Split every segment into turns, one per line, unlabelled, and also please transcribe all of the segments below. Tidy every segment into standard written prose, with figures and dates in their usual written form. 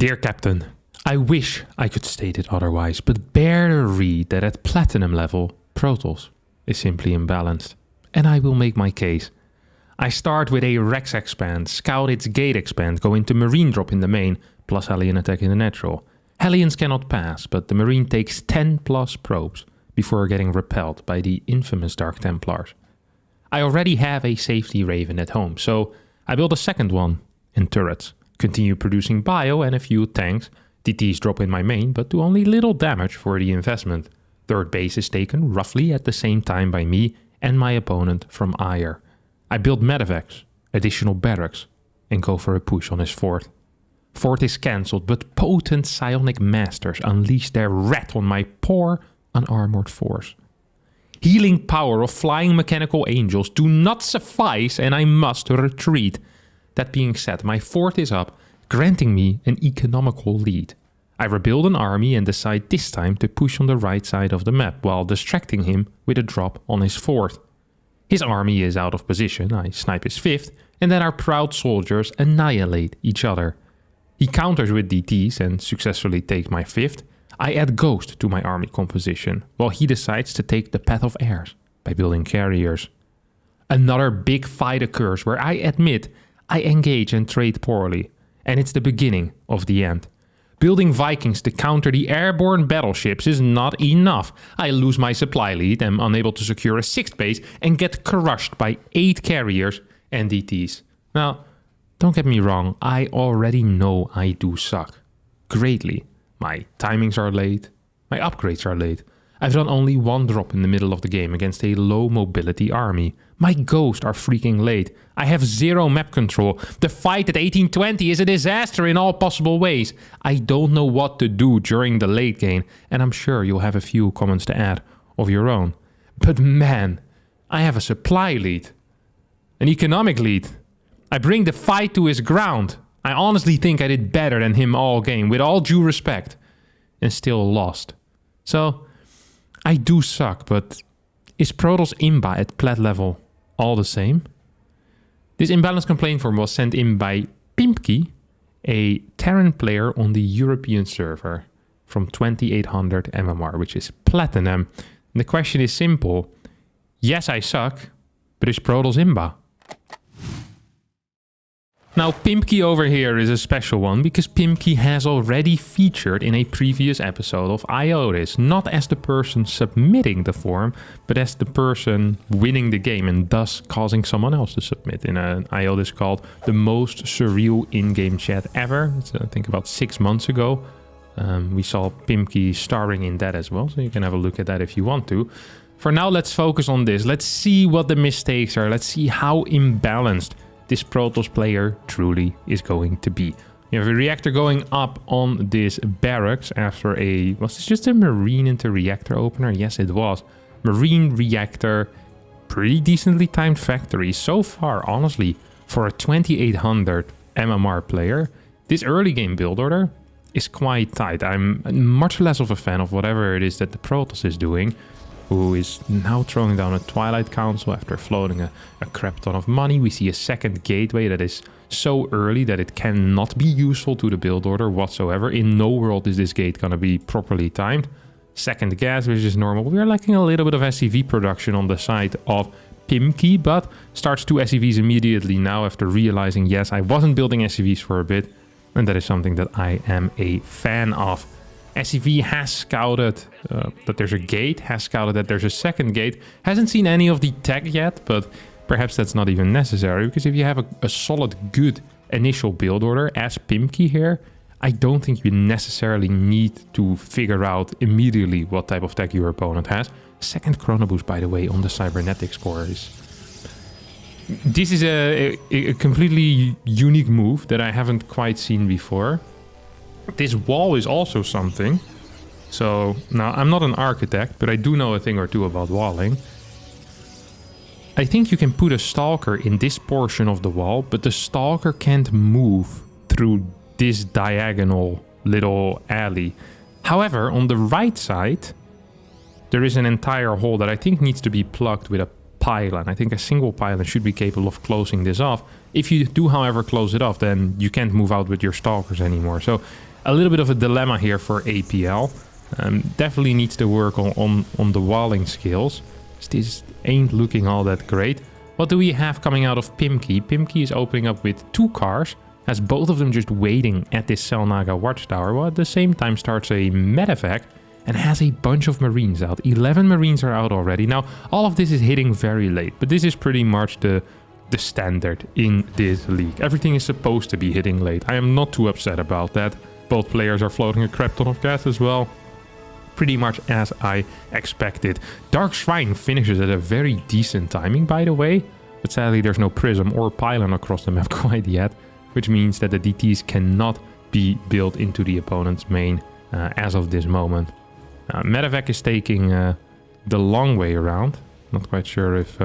Dear Captain, I wish I could state it otherwise, but bear to read that at Platinum level, Protoss is simply imbalanced. And I will make my case. I start with a Rex expand, scout its gate expand, go into Marine drop in the main, plus Hellion attack in the natural. Hellions cannot pass, but the Marine takes 10 plus probes before getting repelled by the infamous Dark Templars. I already have a safety Raven at home, so I build a second one and turrets. Continue producing bio and a few tanks. DTs drop in my main, but do only little damage for the investment. Third base is taken roughly at the same time by me and my opponent from Ire. I build medevacs, additional barracks, and go for a push on his fort. Fort is cancelled, but potent psionic masters unleash their wrath on my poor, unarmored force. Healing power of flying mechanical angels do not suffice, and I must retreat. That being said, my fort is up, granting me an economical lead. I rebuild an army and decide this time to push on the right side of the map while distracting him with a drop on his fort. His army is out of position, I snipe his fifth, and then our proud soldiers annihilate each other. He counters with DTs and successfully takes my fifth. I add Ghost to my army composition, while he decides to take the path of heirs by building carriers. Another big fight occurs where I admit I engage and trade poorly, and it's the beginning of the end. Building Vikings to counter the airborne battleships is not enough. I lose my supply lead, am unable to secure a sixth base, and get crushed by 8 carriers and DTs. Now, don't get me wrong, I already know I do suck. Greatly. My timings are late, my upgrades are late. I've done only one drop in the middle of the game against a low mobility army. My ghosts are freaking late. I have 0 map control. The fight at 1820 is a disaster in all possible ways. I don't know what to do during the late game, and I'm sure you'll have a few comments to add of your own. But man, I have a supply lead. An economic lead. I bring the fight to his ground. I honestly think I did better than him all game, with all due respect, and still lost. So, I do suck, but is Protoss IMBA at plat level all the same? This imbalanced complaint form was sent in by Pimpki, a Terran player on the European server from 2800 MMR, which is platinum. And the question is simple. Yes, I suck, but is Protoss IMBA? Now, Pimpki over here is a special one because Pimpki has already featured in a previous episode of IODIS, not as the person submitting the form, but as the person winning the game and thus causing someone else to submit in an IODIS called The Most Surreal In-Game Chat Ever. It's, I think about 6 months ago. We saw Pimpki starring in that as well, so you can have a look at that if you want to. For now, let's focus on this. Let's see what the mistakes are. Let's see how imbalanced this Protoss player truly is going to be. You have a reactor going up on this barracks after a... Was this just a Marine into reactor opener? Yes, it was. Marine reactor, pretty decently timed factory. So far, honestly, for a 2800 MMR player, this early game build order is quite tight. I'm much less of a fan of whatever it is that the Protoss is doing, who is now throwing down a Twilight Council after floating a crap ton of money. We see a second gateway that is so early that it cannot be useful to the build order whatsoever. In no world is this gate going to be properly timed. Second gas, which is normal. We are lacking a little bit of SCV production on the side of Pimpki, but starts 2 SCVs immediately now after realizing, yes, I wasn't building SCVs for a bit, and that is something that I am a fan of. SCV has scouted that there's a gate, has scouted that there's a second gate, hasn't seen any of the tech yet, but perhaps that's not even necessary, because if you have a solid, good initial build order as Pimpki here, I don't think you necessarily need to figure out immediately what type of tech your opponent has. Second chrono boost, by the way, on the cybernetic score is... This is a completely unique move that I haven't quite seen before. This wall is also something. So, now I'm not an architect, but I do know a thing or two about walling. I think you can put a stalker in this portion of the wall, but the stalker can't move through this diagonal little alley. However, on the right side, there is an entire hole that I think needs to be plugged with a pylon. I think a single pylon should be capable of closing this off. If you do, however, close it off, then you can't move out with your stalkers anymore. So a little bit of a dilemma here for APL. Definitely needs to work on the walling skills. This ain't looking all that great. What do we have coming out of Pimki? Pimki is opening up with 2 cars, has both of them just waiting at this Selnaga watchtower, while at the same time starts a medevac and has a bunch of Marines out. 11 Marines are out already. Now, all of this is hitting very late, but this is pretty much the standard in this league. Everything is supposed to be hitting late. I am not too upset about that. Both players are floating a crap ton of gas as well. Pretty much as I expected. Dark Shrine finishes at a very decent timing, by the way, but sadly there's no prism or pylon across the map quite yet, which means that the DTs cannot be built into the opponent's main as of this moment. Medevac is taking the long way around. Not quite sure if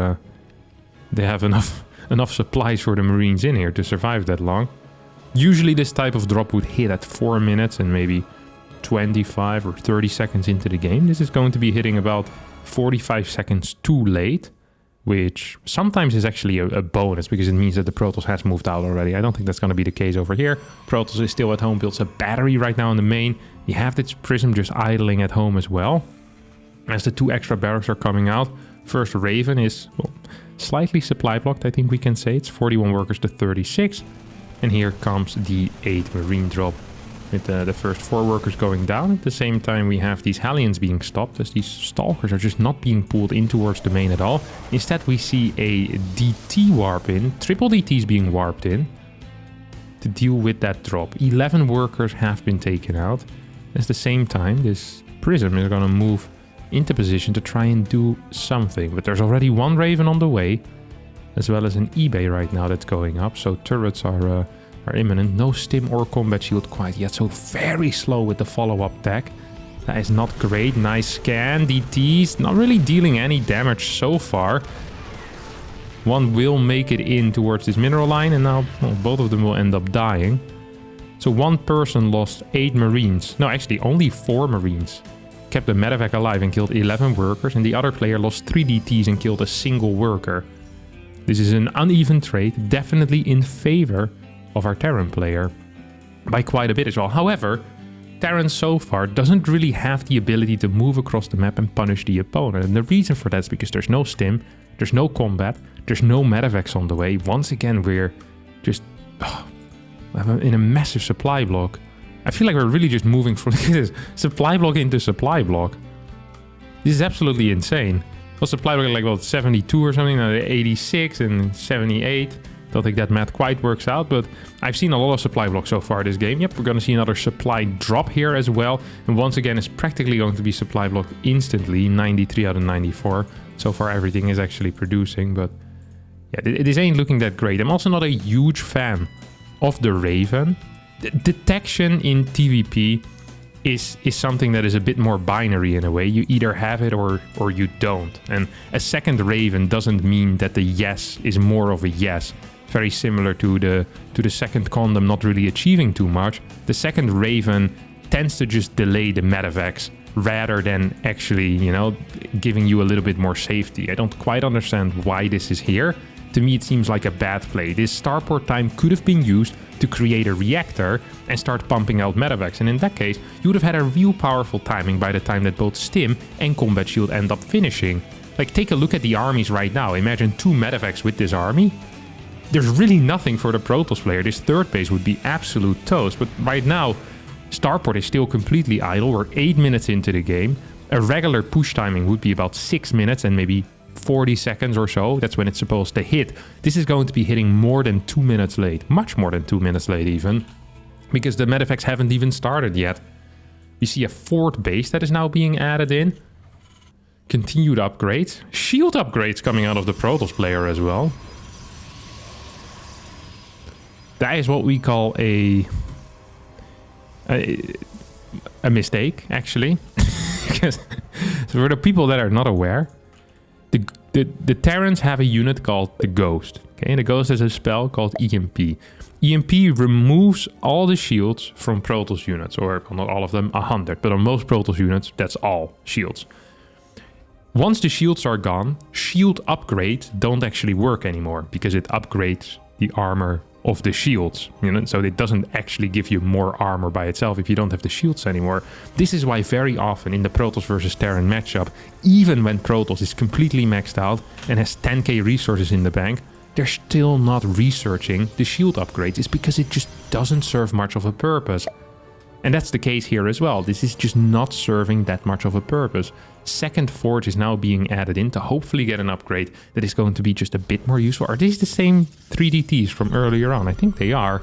they have enough supplies for the Marines in here to survive that long. Usually this type of drop would hit at 4 minutes and maybe 25 or 30 seconds into the game. This is going to be hitting about 45 seconds too late, which sometimes is actually a bonus because it means that the Protoss has moved out already. I don't think that's going to be the case over here. Protoss is still at home, builds a battery right now in the main. You have this Prism just idling at home as well. As the 2 extra barracks are coming out, first Raven is slightly supply blocked, I think we can say. It's 41 workers to 36. And here comes the 8 Marine drop with the first 4 workers going down. At the same time, we have these Hellions being stopped as these Stalkers are just not being pulled in towards the main at all. Instead, we see a DT warp in, triple DTs being warped in to deal with that drop. 11 workers have been taken out. At the same time, this Prism is going to move into position to try and do something. But there's already 1 Raven on the way, as well as an eBay right now that's going up. So turrets are imminent. No stim or combat shield quite yet, so very slow with the follow-up tech. That is not great. Nice scan. DTs not really dealing any damage so far. One will make it in towards this mineral line, and now both of them will end up dying. So 1 person lost 8 Marines. No, actually only 4 Marines. Kept the medevac alive and killed 11 workers, and the other player lost 3 DTs and killed a single worker. This is an uneven trade, definitely in favor of our Terran player by quite a bit as well. However, Terran so far doesn't really have the ability to move across the map and punish the opponent. And the reason for that is because there's no stim, there's no combat, there's no medevacs on the way. Once again, we're just in a massive supply block. I feel like we're really just moving from supply block into supply block. This is absolutely insane. Well, supply block like, well, 72 or something, 86 and 78. Don't think that math quite works out, but I've seen a lot of supply blocks so far this game. Yep, we're going to see another supply drop here as well. And once again, it's practically going to be supply blocked instantly. 93 out of 94. So far, everything is actually producing, but yeah, this ain't looking that great. I'm also not a huge fan of the Raven. Detection in TVP is something that is a bit more binary in a way. You either have it or you don't. And a second Raven doesn't mean that the yes is more of a yes. Very similar to the second condom not really achieving too much. The second Raven tends to just delay the medevacs rather than actually, you know, giving you a little bit more safety. I don't quite understand why this is here. To me, it seems like a bad play. This starport time could have been used to create a reactor and start pumping out medevacs. And in that case, you would have had a real powerful timing by the time that both Stim and Combat Shield end up finishing. Like, take a look at the armies right now. Imagine 2 medevacs with this army. There's really nothing for the Protoss player. This third base would be absolute toast. But right now, starport is still completely idle. We're 8 minutes into the game. A regular push timing would be about 6 minutes and maybe 40 seconds or so. That's when it's supposed to hit. This is going to be hitting more than 2 minutes late. Much more than 2 minutes late even. Because the medevacs haven't even started yet. We see a 4th base that is now being added in. Continued upgrades. Shield upgrades coming out of the Protoss player as well. That is what we call a mistake, actually. Because so for the people that are not aware, the Terrans have a unit called the Ghost. Okay, and the Ghost has a spell called EMP. EMP removes all the shields from Protoss units, or not all of them, 100. But on most Protoss units, that's all shields. Once the shields are gone, shield upgrades don't actually work anymore because it upgrades the armor of the shields, you know, so it doesn't actually give you more armor by itself if you don't have the shields anymore. This is why very often in the Protoss versus Terran matchup, even when Protoss is completely maxed out and has 10k resources in the bank, they're still not researching the shield upgrades. It's because it just doesn't serve much of a purpose. And that's the case here as well. This is just not serving that much of a purpose. Second Forge is now being added in to hopefully get an upgrade that is going to be just a bit more useful. Are these the same 3DTs from earlier on? I think they are.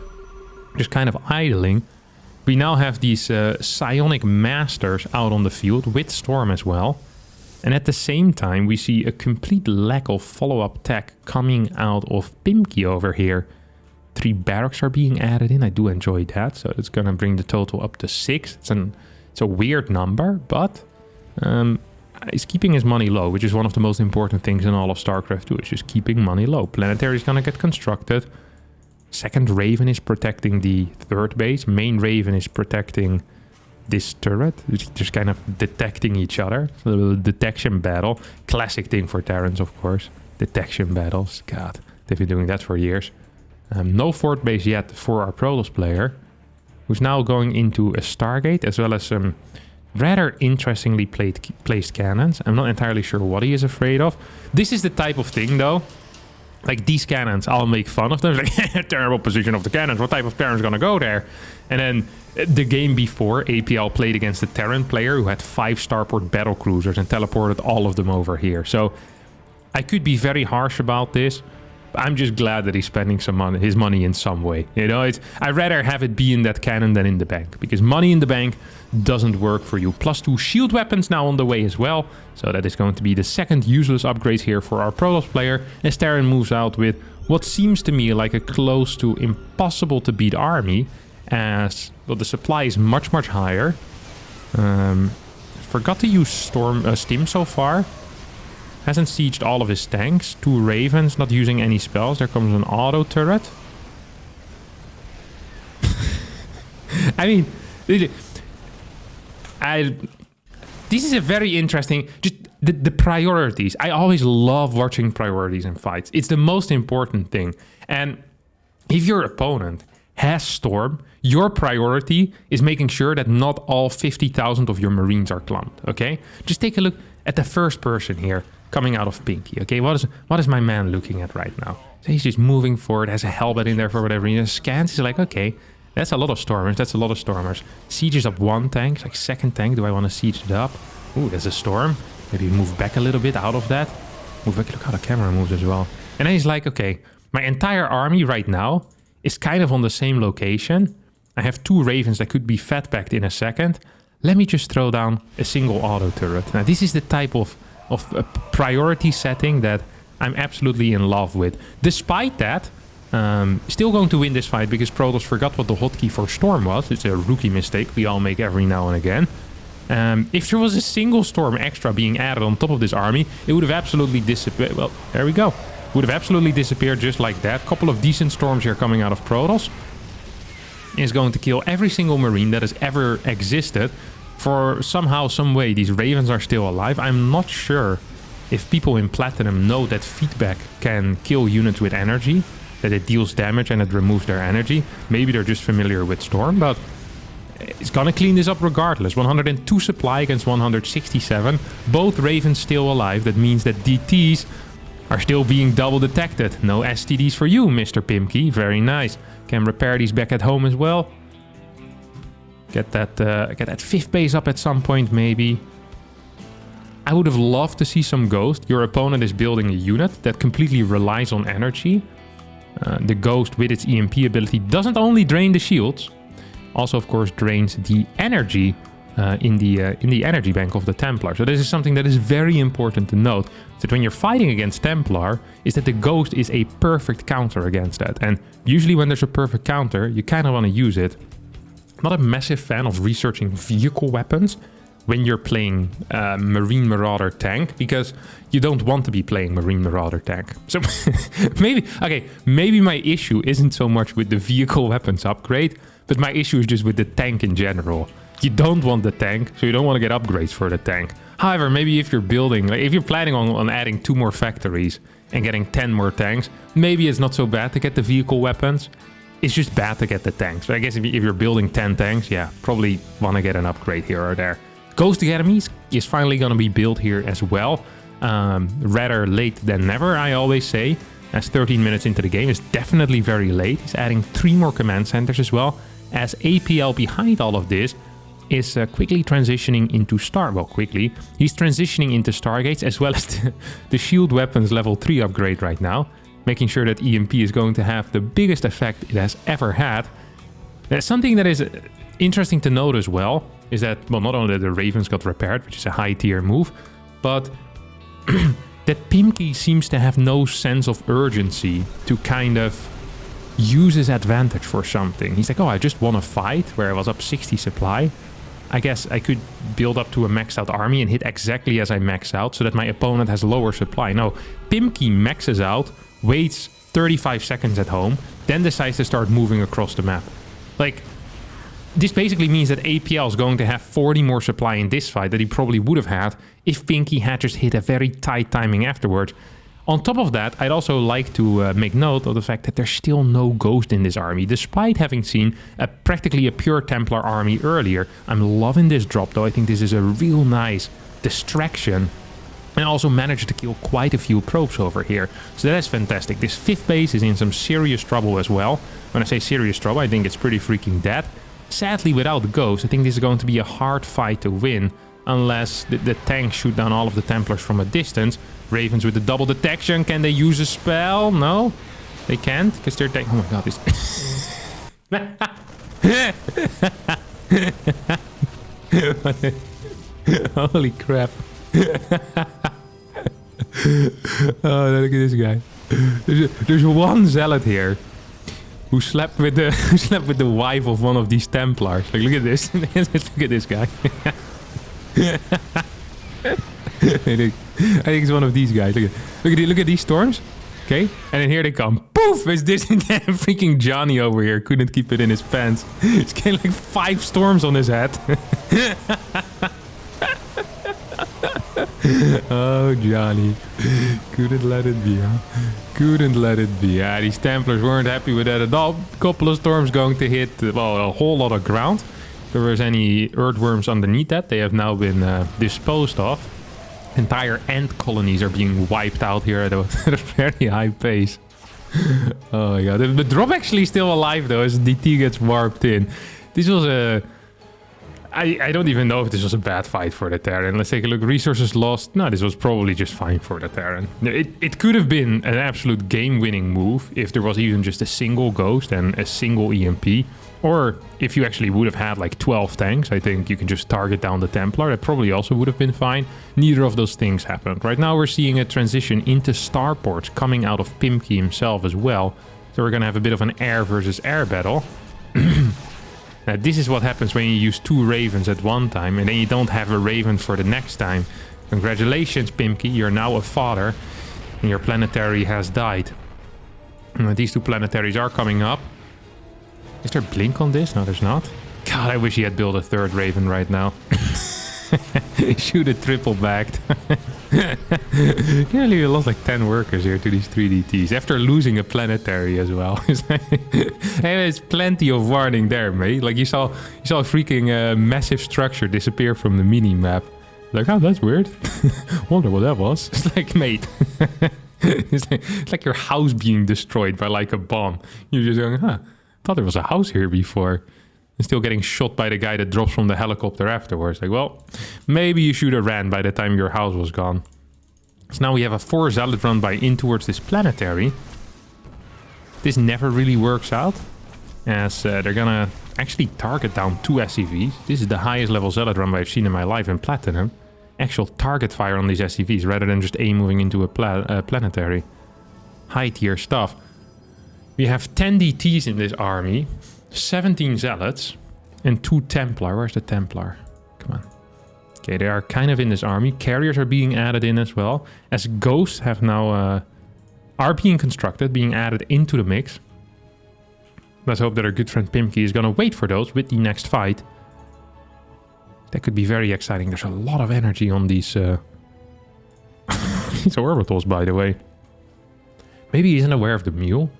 Just kind of idling. We now have these psionic masters out on the field with Storm as well. And at the same time, we see a complete lack of follow-up tech coming out of Pimki over here. 3 barracks are being added in. I do enjoy that. So it's going to bring the total up to 6. It's a weird number, but he's keeping his money low, which is one of the most important things in all of StarCraft 2. It's just keeping money low. Planetary is going to get constructed. Second Raven is protecting the third base. Main Raven is protecting this turret. It's just kind of detecting each other. It's a little detection battle. Classic thing for Terrans, of course. Detection battles. God, they've been doing that for years. No fort base yet for our Protoss player, who's now going into a Stargate, as well as some rather interestingly placed cannons. I'm not entirely sure what he is afraid of. This is the type of thing, though. Like, these cannons, I'll make fun of them. Like, terrible position of the cannons. What type of Terran's gonna go there? And then the game before, APL played against a Terran player who had 5 starport battle cruisers and teleported all of them over here. So I could be very harsh about this. I'm just glad that he's spending his money in some way. You know, I'd rather have it be in that cannon than in the bank, because money in the bank doesn't work for you. +2 shield weapons now on the way as well. So that is going to be the second useless upgrade here for our Protoss player, as Terran moves out with what seems to me like a close to impossible to beat army, as well, the supply is much higher. Forgot to use Stim so far. Hasn't sieged all of his tanks. 2 Ravens, not using any spells. There comes an auto turret. I mean, this is a very interesting... Just the priorities. I always love watching priorities in fights. It's the most important thing. And if your opponent has Storm, your priority is making sure that not all 50,000 of your Marines are clumped, okay? Just take a look at the first person here coming out of Pinky, okay? What is my man looking at right now? So he's just moving forward, has a Hellbat in there for whatever reason. Scans, he's like, okay, that's a lot of Stormers, that's a lot of Stormers. Sieges up 1 tank, it's like second tank, do I want to siege it up? Ooh, there's a Storm. Maybe move back a little bit out of that. Move back, look how the camera moves as well. And then he's like, okay, my entire army right now is kind of on the same location. I have 2 Ravens that could be fatbacked in a second. Let me just throw down a single auto turret. Now, this is the type of priority setting that I'm absolutely in love with. Despite that, still going to win this fight because Protoss forgot what the hotkey for Storm was. It's a rookie mistake we all make every now and again. If there was a single Storm extra being added on top of this army, it would have absolutely disappeared. Well, there we go. Would have absolutely disappeared just like that. Couple of decent Storms here coming out of Protoss. Is going to kill every single Marine that has ever existed. For somehow, some way, these Ravens are still alive. I'm not sure if people in Platinum know that feedback can kill units with energy. That it deals damage and it removes their energy. Maybe they're just familiar with Storm, but it's gonna clean this up regardless. 102 supply against 167. Both Ravens still alive. That means that DTs are still being double detected. No STDs for you, Mr. Pimki. Very nice. Can repair these back at home as well. Get that 5th base up at some point, maybe. I would have loved to see some Ghost. Your opponent is building a unit that completely relies on energy. The Ghost, with its EMP ability, doesn't only drain the shields, also, of course, drains the energy in the energy bank of the Templar. So this is something that is very important to note. That when you're fighting against Templar, is that the Ghost is a perfect counter against that. And usually when there's a perfect counter, you kind of want to use it. I'm not a massive fan of researching vehicle weapons when you're playing Marine Marauder tank, because you don't want to be playing Marine Marauder tank. So maybe my issue isn't so much with the vehicle weapons upgrade, but my issue is just with the tank in general. You don't want the tank, so you don't want to get upgrades for the tank. However, maybe if you're building, like if you're planning on adding 2 more factories and getting 10 more tanks, maybe it's not so bad to get the vehicle weapons. it's just bad to get the tanks. But I guess if you're building 10 tanks, yeah, probably want to get an upgrade here or there. Ghost Academy is finally going to be built here as well. Rather late than never, I always say. As 13 minutes into the game is definitely very late. He's adding 3 more command centers as well. As APL behind all of this is quickly transitioning into he's transitioning into Stargates as well as the shield weapons level 3 upgrade right now. Making sure that EMP is going to have the biggest effect it has ever had. There's something that is interesting to note as well, is that, well, not only that the Ravens got repaired, which is a high tier move, but that Pimki seems to have no sense of urgency to kind of use his advantage for something. He's like, oh, I just won a fight where I was up 60 supply. I guess I could build up to a maxed out army and hit exactly as I max out so that my opponent has lower supply. No, Pimki maxes out, waits 35 seconds at home, then decides to start moving across the map. Like, this basically means that APL is going to have 40 more supply in this fight that he probably would have had if Pinky had just hit a very tight timing afterwards. On top of that, I'd also like to make note of the fact that there's still no Ghost in this army, despite having seen practically a pure Templar army earlier. I'm loving this drop though. I think this is a real nice distraction. And also managed to kill quite a few probes over here. So that is fantastic. This 5th base is in some serious trouble as well. When I say serious trouble, I think it's pretty freaking dead. Sadly, without the Ghost, I think this is going to be a hard fight to win. Unless the tanks shoot down all of the Templars from a distance. Ravens with the double detection. Can they use a spell? No, they can't. Because they're tank. Oh my god, this... Holy crap. Oh, look at this guy. There's one zealot here who slept with the wife of one of these Templars. Like, look at this. Look at this guy. I think it's one of these guys. Look at these storms. Okay, and then here they come. Poof! It's this freaking Johnny over here. Couldn't keep it in his pants. He's getting like 5 storms on his head. Oh, Johnny. Couldn't let it be, huh? Couldn't let it be. Yeah, these Templars weren't happy with that at all. Couple of storms going to hit, well, a whole lot of ground. If there was any earthworms underneath that, they have now been disposed of. Entire ant colonies are being wiped out here at a very high pace. Oh my god. The drop actually still alive though as DT gets warped in. This was a... I don't even know if this was a bad fight for the Terran. Let's take a look. Resources lost. No, this was probably just fine for the Terran. It could have been an absolute game-winning move if there was even just a single Ghost and a single EMP. Or if you actually would have had like 12 tanks, I think you can just target down the Templar. That probably also would have been fine. Neither of those things happened. Right now we're seeing a transition into starports coming out of Pimki himself as well. So we're going to have a bit of an air versus air battle. Now, this is what happens when you use 2 Ravens at one time and then you don't have a Raven for the next time. Congratulations, Pimki, you're now a father and your planetary has died. And these 2 planetaries are coming up. Is there blink on this? No, there's not. God, I wish he had built a 3rd Raven right now. Shoot it triple backed. Nearly lost like 10 workers here to these 3DTs after losing a planetary as well. There's plenty of warning there, mate. Like you saw a freaking massive structure disappear from the mini map. Like, oh, that's weird. Wonder what that was. It's like, mate. It's like your house being destroyed by like a bomb. You're just going, huh? Thought there was a house here before. And still getting shot by the guy that drops from the helicopter afterwards. Like, well, maybe you should have ran by the time your house was gone. So now we have a 4 Zealot run by in towards this planetary. This never really works out. As they're gonna actually target down 2 SCVs. This is the highest level Zealot run I've seen in my life in Platinum. Actual target fire on these SCVs rather than just A moving into a planetary. High tier stuff. We have 10 DTs in this army. 17 Zealots and 2 Templar. Where's the Templar? Come on. Okay, they are kind of in this army. Carriers are being added in as well. As Ghosts have now are being constructed, being added into the mix. Let's hope that our good friend Pimki is going to wait for those with the next fight. That could be very exciting. There's a lot of energy on these these orbitals, by the way. Maybe he isn't aware of the mule.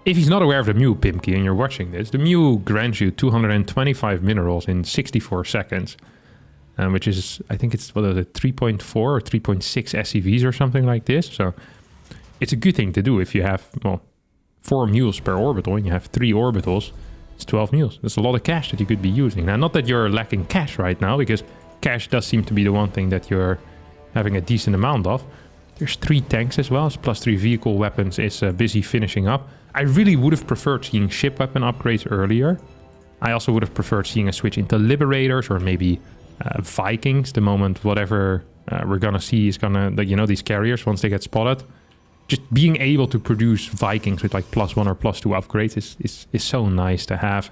If he's not aware of the Mew, Pimki, and you're watching this, the Mew grants you 225 minerals in 64 seconds. Which is, I think it's, what is it, 3.4 or 3.6 SCVs or something like this. So it's a good thing to do if you have, well, 4 mules per orbital and you have 3 orbitals. It's 12 mules. That's a lot of cash that you could be using. Now, not that you're lacking cash right now, because cash does seem to be the one thing that you're having a decent amount of. There's 3 tanks as well. Plus 3 vehicle weapons is busy finishing up. I really would have preferred seeing ship weapon upgrades earlier. I also would have preferred seeing a switch into Liberators or maybe Vikings, the moment whatever we're gonna see is gonna, you know, these carriers, once they get spotted. Just being able to produce Vikings with like +1 or +2 upgrades is so nice to have.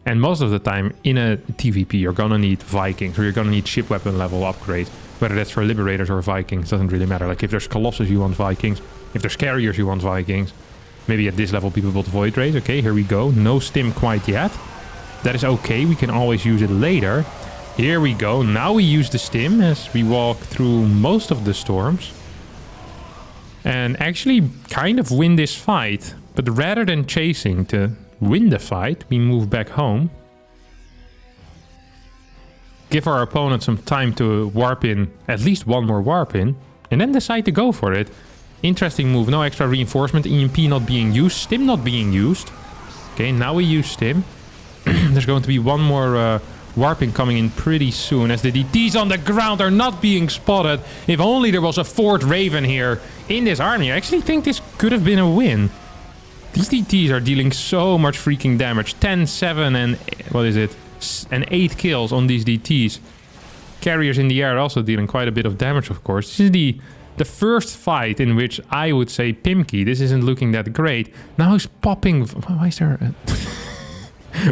And most of the time in a TVP, you're gonna need Vikings or you're gonna need ship weapon level upgrades. Whether that's for Liberators or Vikings, doesn't really matter. Like if there's Colossus, you want Vikings. If there's carriers, you want Vikings. Maybe at this level, people build Void Rays. Okay, here we go. No stim quite yet. That is okay. We can always use it later. Here we go. Now we use the stim as we walk through most of the storms. And actually kind of win this fight. But rather than chasing to win the fight, we move back home. Give our opponent some time to warp in, at least one more warp in. And then decide to go for it. Interesting move. No extra reinforcement. EMP not being used. Stim not being used. Okay, now we use stim. There's going to be one more warping coming in pretty soon as the DTs on the ground are not being spotted. If only there was a 4th Raven here in this army. I actually think this could have been a win. These DTs are dealing so much freaking damage. 10, 7 and what is it? And 8 kills on these DTs. Carriers in the air also dealing quite a bit of damage, of course. This is the first fight in which I would say Pimki, this isn't looking that great. Now he's popping. Why is there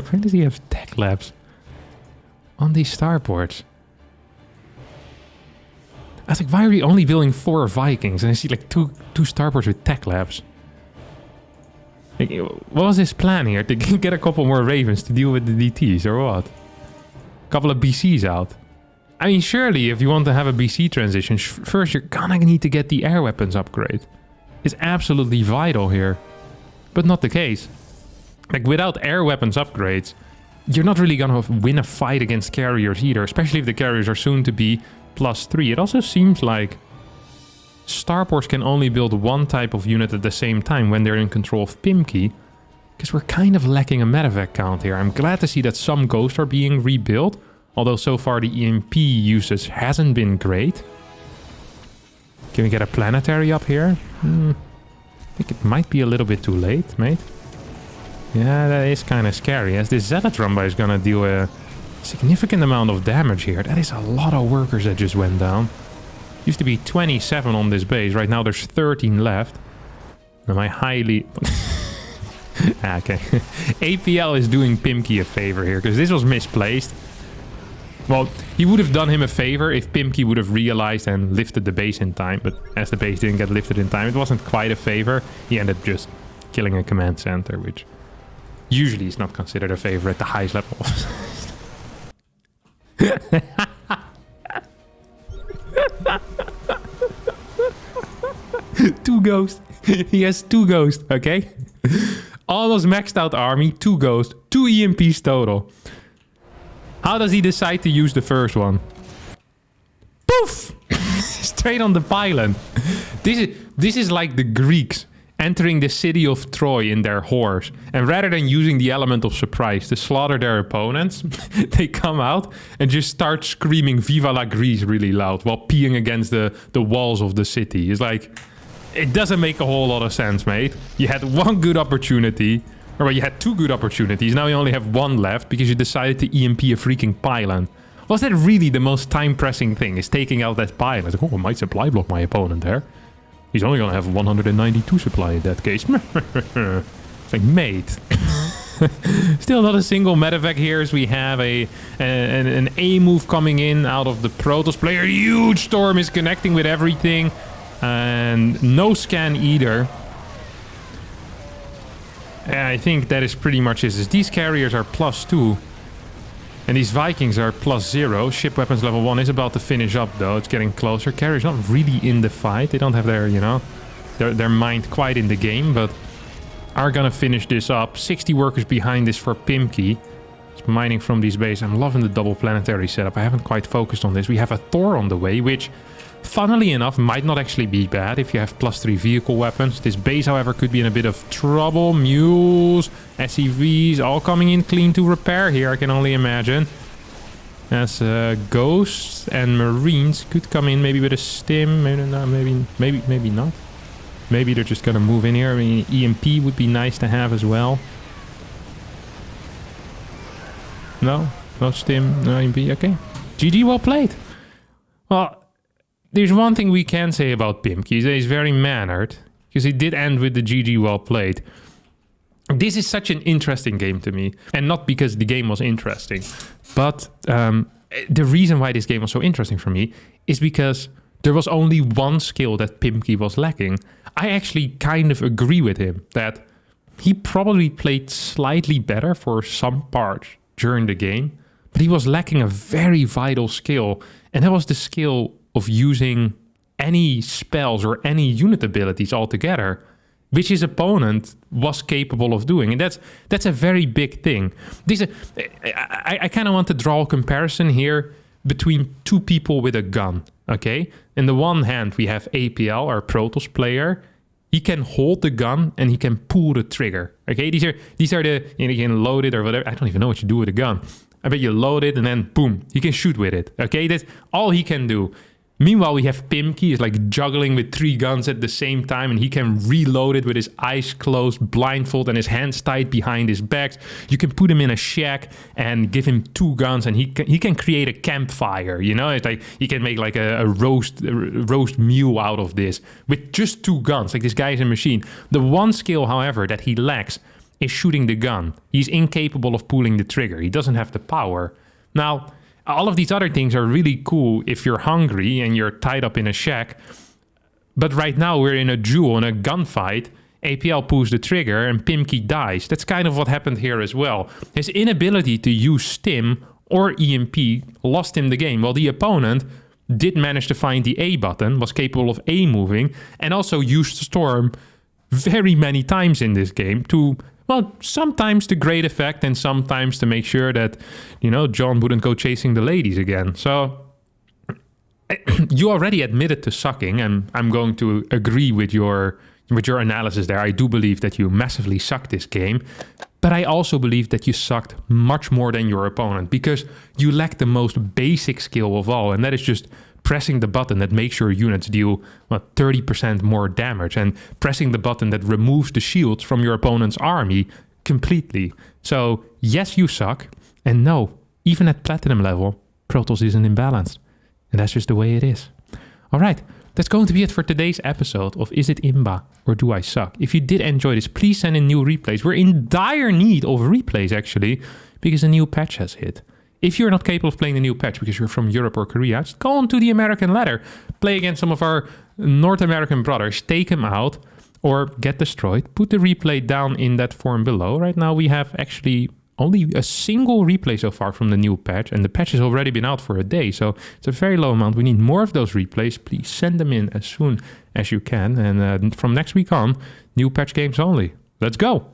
why does he have tech labs on these starports? I was like, why are we only building 4 Vikings? And I see like two starports with tech labs. Like, what was his plan here? To get a couple more Ravens to deal with the DTs or what? A couple of BCs out. I mean, surely if you want to have a BC transition, first you're gonna need to get the air weapons upgrade. It's absolutely vital here. But not the case. Like, without air weapons upgrades, you're not really gonna win a fight against carriers either, especially if the carriers are soon to be +3. It also seems like starports can only build one type of unit at the same time when they're in control of Pimki, because we're kind of lacking a medevac count here. I'm glad to see that some ghosts are being rebuilt, although so far the EMP usage hasn't been great. Can we get a planetary up here? I think it might be a little bit too late, mate. Yeah, that is kind of scary, as this Zealot Rumba is gonna deal a significant amount of damage here. That is a lot of workers that just went down. Used to be 27 on this base, right now there's 13 left. Am I highly... okay. APL is doing Pimki a favor here, because this was misplaced. Well, he would have done him a favor if Pimki would have realized and lifted the base in time, but as the base didn't get lifted in time, it wasn't quite a favor. He ended up just killing a command center, which usually is not considered a favor at the highest level. Two ghosts. He has 2 ghosts, okay? Almost maxed out army, 2 ghosts, 2 EMPs total. How does he decide to use the first one? Poof! Straight on the pylon. This is like the Greeks entering the city of Troy in their horse. And rather than using the element of surprise to slaughter their opponents, they come out and just start screaming Viva la Greece really loud while peeing against the walls of the city. It's like, it doesn't make a whole lot of sense, mate. You had one good opportunity. Or well, you had 2 good opportunities. Now you only have 1 left because you decided to EMP a freaking pylon. Was that really the most time-pressing thing? Is taking out that pylon? It's like, oh, I might supply block my opponent there. He's only going to have 192 supply in that case. It's like, mate. Still not a single medevac here as we have an A move coming in out of the Protoss player. Huge storm is connecting with everything. And no scan either. I think that is pretty much it. These carriers are +2. And these Vikings are +0. Ship weapons level 1 is about to finish up though. It's getting closer. Carriers not really in the fight. They don't have their, you know, their mind quite in the game. But are gonna finish this up. 60 workers behind this for Pimki. It's mining from these bases. I'm loving the double planetary setup. I haven't quite focused on this. We have a Thor on the way, which, funnily enough, might not actually be bad if you have +3 vehicle weapons. This base, however, could be in a bit of trouble. Mules, SCVs, all coming in clean to repair here, I can only imagine. As Ghosts and Marines could come in maybe with a stim. Maybe not. Maybe not. Maybe they're just gonna move in here. I mean, EMP would be nice to have as well. No stim, no EMP. Okay, GG, well played. Well, there's one thing we can say about Pimki. He's very mannered, because he did end with the GG, well played. This is such an interesting game to me, and not because the game was interesting, but the reason why this game was so interesting for me is because there was only one skill that Pimki was lacking. I actually kind of agree with him that he probably played slightly better for some parts during the game, but he was lacking a very vital skill, and that was the skill of using any spells or any unit abilities altogether, which his opponent was capable of doing. And that's a very big thing. I kind of want to draw a comparison here between two people with a gun, okay? In the one hand, we have APL, our Protoss player. He can hold the gun and he can pull the trigger, okay? These are the, you can load it or whatever. I don't even know what you do with a gun. I bet you load it and then boom, he can shoot with it, okay? That's all he can do. Meanwhile, we have Pimki is like juggling with 3 guns at the same time, and he can reload it with his eyes closed, blindfold, and his hands tied behind his back. You can put him in a shack and give him 2 guns, and he can create a campfire. You know, it's like he can make like a roast meal out of this with just 2 guns. Like, this guy is a machine. The one skill, however, that he lacks is shooting the gun. He's incapable of pulling the trigger. He doesn't have the power. Now, all of these other things are really cool if you're hungry and you're tied up in a shack. But right now we're in a duel, in a gunfight. APL pulls the trigger and Pimki dies. That's kind of what happened here as well. His inability to use stim or EMP lost him the game, while the opponent did manage to find the A button, was capable of A moving, and also used Storm very many times in this game to, well, sometimes to great effect and sometimes to make sure that, you know, John wouldn't go chasing the ladies again. So you already admitted to sucking, and I'm going to agree with your analysis there. I do believe that you massively sucked this game, but I also believe that you sucked much more than your opponent because you lacked the most basic skill of all, and that is just pressing the button that makes your units deal 30% more damage, and pressing the button that removes the shields from your opponent's army completely. So yes, you suck, and no, even at platinum level, Protoss isn't imbalanced, and that's just the way it is. All right, that's going to be it for today's episode of Is It IMBA or Do I Suck? If you did enjoy this, please send in new replays. We're in dire need of replays, actually, because a new patch has hit. If you're not capable of playing the new patch because you're from Europe or Korea, just go on to the American ladder, play against some of our North American brothers, take them out, or get destroyed. Put the replay down in that form below. Right now we have actually only a single replay so far from the new patch, and the patch has already been out for a day, so it's a very low amount. We need more of those replays. Please send them in as soon as you can, and from next week on, new patch games only. Let's go!